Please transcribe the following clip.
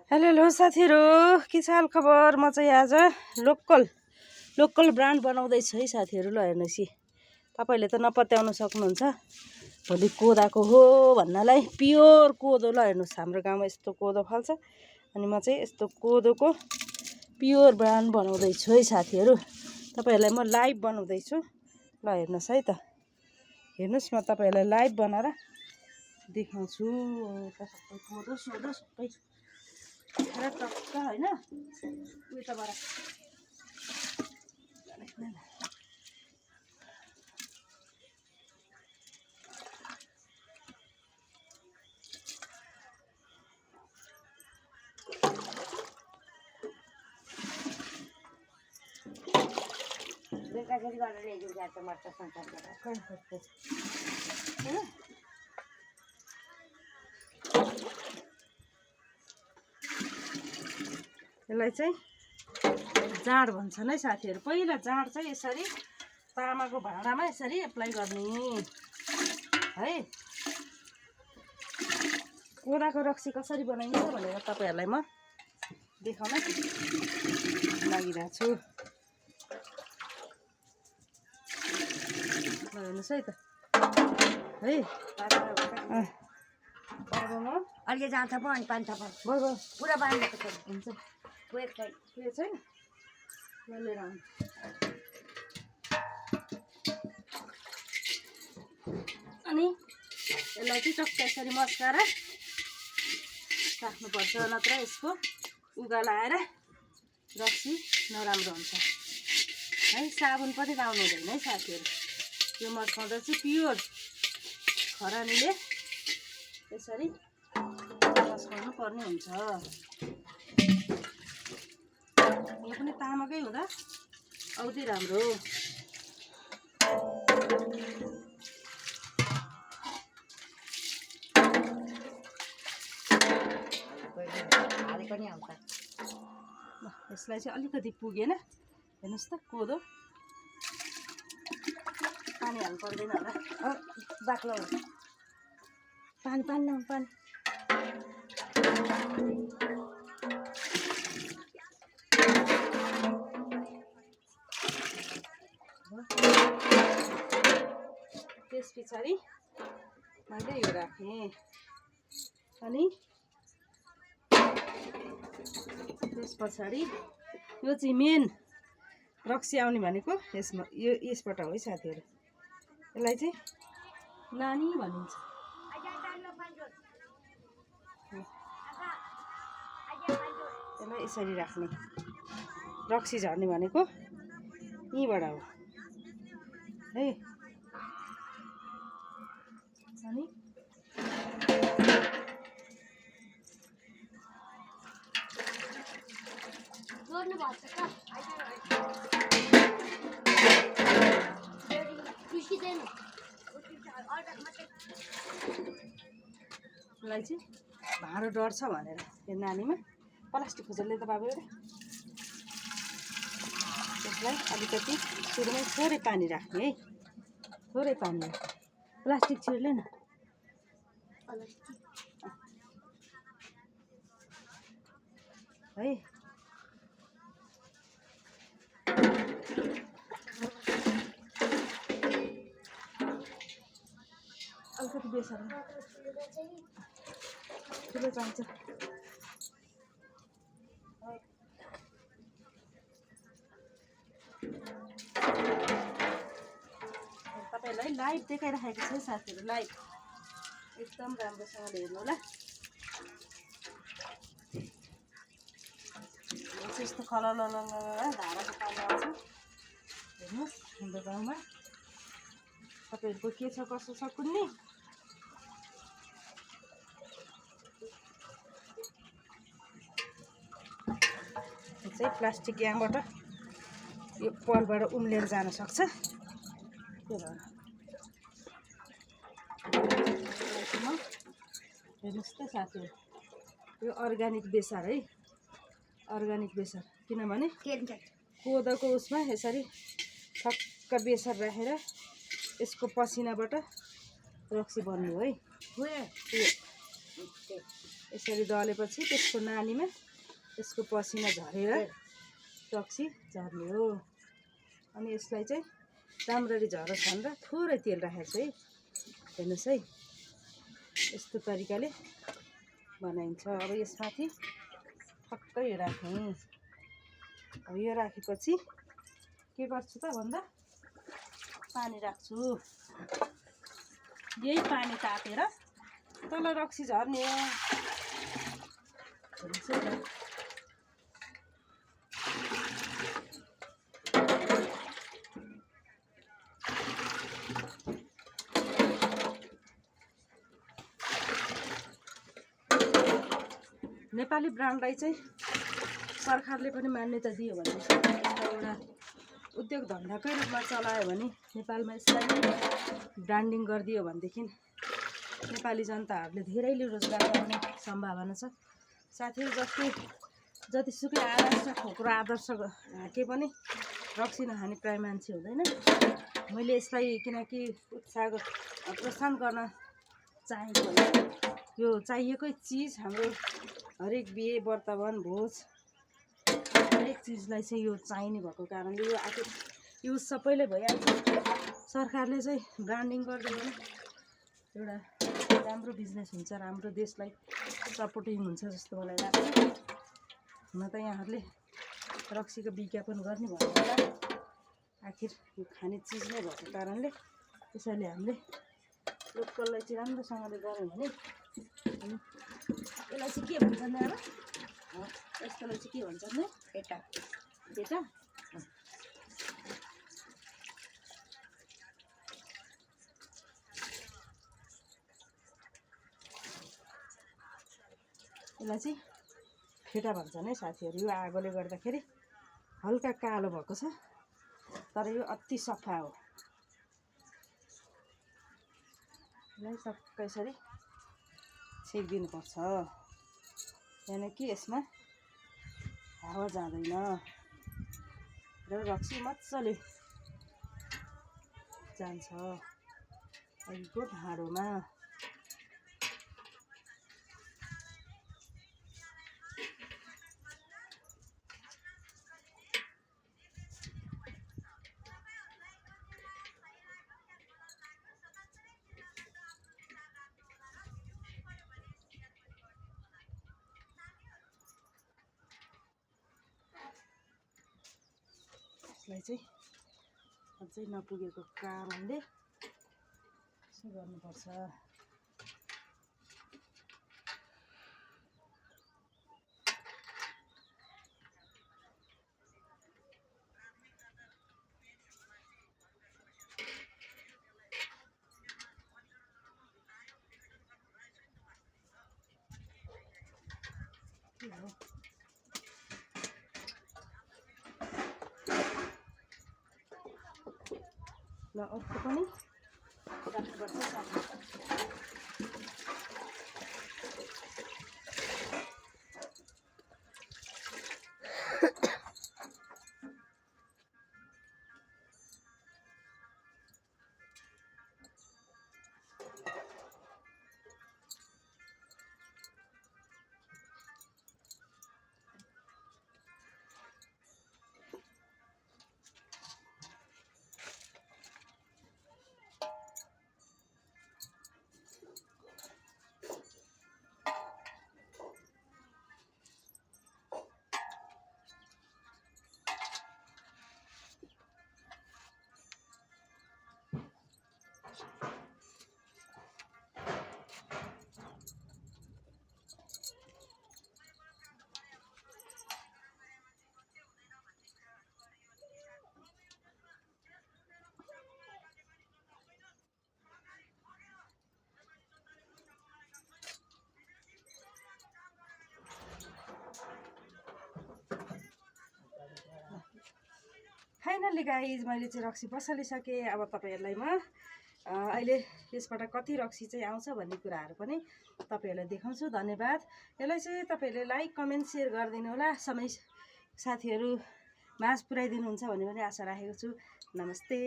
Hello साथीहरु, के छ हाल खबर? म चाहिँ आज लोकल ब्रान्ड बनाउँदैछु है साथीहरु। ल हेर्नुस्, तपाईले त नपत्याउन सक्नुहुन्छ। भोलि कोदाको हो भन्नलाई प्योर कोदो। ल हेर्नुस्, हाम्रो गाउँमा यस्तो कोदो फल्छ अनि म चाहिँ यस्तो कोदोको प्योर ब्रान्ड बनाउँदैछु है साथीहरु। तपाईहरुलाई म लाइभ बनाउँदैछु। ल हेर्नुस् है त, हेर्नुस्, म तपाईहरुलाई लाइभ बनाएर देखाउँछु। सबै कोदो सोदो सबै टक्क हैन, उताबाट यसलाई चाहिँ जाँड भन्छन् है साथीहरु। पहिला जाँड चाहिँ यसरी तामाको भाँडामा यसरी एप्लाई गर्ने है। कोदाको रक्सी कसरी बनाइन्छ भनेर तपाईहरुलाई म देखाउन लागिरहेको छु। हेर्नुस् है त, है अलि जान्छ पो अनि पानी थप भयो पुरा बाँधेको छ हुन्छ। वेट चाहिँ के छैन लिएर आउनु। अनि यसलाई चाहिँ टक्क यसरी मस्काएर राख्नुपर्छ, नत्र यसको उगाला आएर रक्सी नराम्रो हुन्छ है। साबुन पनि लाउनु हुँदैन है साथीहरु। यो मस्काउँदा चाहिँ प्योर खरानीले यसरी मस्काउनु पर्ने हुन्छ। यो पनि तामाकै हुँदा औधी राम्रो। हाले पनि आउँछ। यसलाई चाहिँ अलिकति पुगेन, हेर्नुस् त कोदो पानी हाल्नु पर्दैन होला। बाक्लो पानी पानी न पानी त्यस पछाडि मैले यो राखेँ। अनि त्यस पछाडि यो चाहिँ मेन रक्सी आउने भनेको यसमा, यो यसबाट हो है साथीहरु। यसलाई चाहिँ नानी भनिन्छ। यसलाई यसरी राख्ने, रक्सी झर्ने भनेको यहीँबाट हो है। अनि यसलाई चाहिँ भाँडो डढ्छ भनेर यो नानीमा प्लास्टिक खोजेर त बाबु एउटा त्यसलाई अलिकति सुरुमै थोरै पानी राख्ने है, थोरै पानी। प्लास्टिक छिर्ले न है। अलिकति बेसार ठुलो चाहिन्छ। तपाईहरुलाई लाइभ देखाइराखेको छु साथीहरु, लाइभ एकदम राम्रोसँगले हेर्नु होला। यस्तो खलल धाराको पानी आउँछ। हेर्नुहोस्, हाम्रो गाउँमा तपाईहरुको के छ कसो छ कुन्नी। यो चाहिँ प्लास्टिक यहाँबाट यो पलबाट उम्लेर जान सक्छ। त्यो भएर हेर्नुहोस् त साथीहरु, यो अर्ग्यानिक बेसार है, अर्ग्यानिक बेसार। किनभने कोदोको उसमा यसरी ठक्क बेसार राखेर यसको पसिनाबाट रक्सी बन्यो है। यसरी दलेपछि त्यसको नानीमा यसको पसिना झरेर रक्सी झर्ने हो। अनि यसलाई चाहिँ राम्ररी झरोस् भनेर थोरै तेल राखेको छु है। हेर्नुहोस् है, यस्तो तरिकाले बनाइन्छ। अब यसमाथि ठक्कै यो राख्ने। अब यो राखेपछि के गर्छु त भन्दा पानी राख्छु। यही पानी तातेर तल रक्सी झर्ने हो। नेपाली ब्रान्डलाई चाहिँ सरकारले पनि मान्यता दियो भने एउटा उद्योग धन्दाकै रूपमा चलायो भने नेपालमा यसलाई ब्रान्डिङ गरिदियो भनेदेखि नेपाली जनताहरूले धेरैले रोजगार पाउने सम्भावना छ। साथीहरू जतिसुकै आदर्श ठोक्रो आदर्श के पनि रक्सी नखाने प्राय मान्छे हुँदैन। मैले यसलाई किनकि प्रोत्साहन गर्न चाहेको भने यो चाहिएकै चिज हाम्रो हरेक बिहे वर्तमान भोज हरेक चिजलाई चाहिँ यो चाहिने भएको कारणले यो आखिर युज सबैले भइहाल्छ। सरकारले चाहिँ ब्रान्डिङ गरिदियो भने एउटा राम्रो बिजनेस हुन्छ, राम्रो देशलाई सपोर्टिङ हुन्छ जस्तो मलाई लाग्छ। हुन त यहाँहरूले रक्सीको विज्ञापन गर्ने भन्नु होला, आखिर यो खाने चिज नै भएको कारणले। त्यसैले हामीले लोकललाई चाहिँ राम्रोसँगले गऱ्यौँ भने यसलाई चाहिँ के भन्छन् नि अब यस्तोलाई चाहिँ के भन्छन् नि पेटा पेटा। यसलाई चाहिँ फेटा भन्छन् है साथीहरू। यो आगोले गर्दाखेरि हल्का कालो भएको छ, तर यो अति सफा हो। यसलाई टक्कै यसरी छेकिदिनुपर्छ, किनकि यसमा हावा जाँदैन र रक्सी मजाले जान्छ अघिको भाँडोमा। यसलाई चाहिँ अझै नपुगेको कारणले यसो गर्नुपर्छ। ल अर्को पनि राख्नुपर्छ साथी। फाइनली गाइज मैले चाहिँ रक्सी बसालिसकेँ। अब तपाईँहरूलाई म अहिले यसबाट कति रक्सी चाहिँ आउँछ भन्ने कुराहरू पनि तपाईँहरूलाई देखाउँछु। धन्यवाद। यसलाई चाहिँ तपाईँहरूले लाइक कमेन्ट सेयर गरिदिनु होला। समय साथीहरू माझ पुर्याइदिनुहुन्छ भन्ने पनि आशा राखेको छु। नमस्ते।